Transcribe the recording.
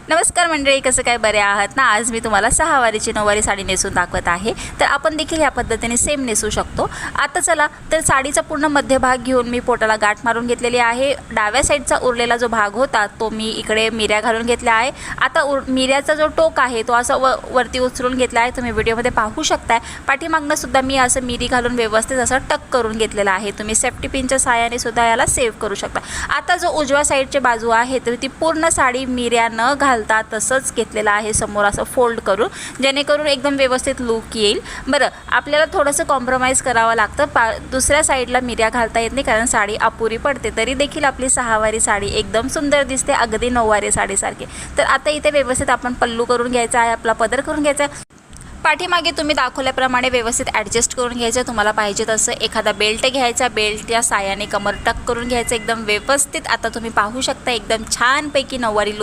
नमस्कार मंडळी, कसं काय बरे आहात ना। आज मी तुम्हाला सहावारीची नऊवारी साडी नेसून दाखवत आहे। तर आपण देखील या पद्धतीने सेम नेसू शकतो। आता चला तर साडीचा पूर्ण मध्यभाग घेऊन मी पोटाला गाठ मारून घेतलेली आहे। डाव्या साईडचा उरलेला जो भाग होता तो मी इकडे मिऱ्या घालून घेतला आहे। आता मिऱ्याचा जो टोक आहे तो असा वरती उचलून घेतला आहे, तुम्ही व्हिडिओमध्ये पाहू शकता। पाठीमागनं सुद्धा मी असं मिरी घालून व्यवस्थित असं टक करून घेतलेला आहे। तुम्ही सेफ्टी पिनच्या सहाय्याने सुद्धा याला सेव्ह करू शकता। आता जो उजव्या साईडची बाजू आहे तर ती पूर्ण साडी मिऱ्या न घालता तसंच घेतलेला आहे, समोर असं फोल्ड करून, जेणेकरून एकदम व्यवस्थित लुक येईल। बरं, आपल्याला थोडंसं कॉम्प्रोमाइज करावं लागतं। दुसऱ्या साईडला मिऱ्या घालता येत नाही कारण साडी अपुरी पडते, तरी देखील आपली सहावारी साडी एकदम सुंदर दिसते, अगदी नऊवारी साडीसारखी। तर आता इथे व्यवस्थित आपण पल्लू करून घ्यायचा आहे, आपला पदर करून घ्यायचा आहे। पाठीमागे तुम्ही दाखवल्याप्रमाणे व्यवस्थित ॲडजस्ट करून घ्यायचं। तुम्हाला पाहिजे तसं एखादा बेल्ट घ्यायचा, बेल्टच्या साहाय्याने कमर टक करून घ्यायचं एकदम व्यवस्थित। आता तुम्ही पाहू शकता एकदम छानपैकी नऊवारी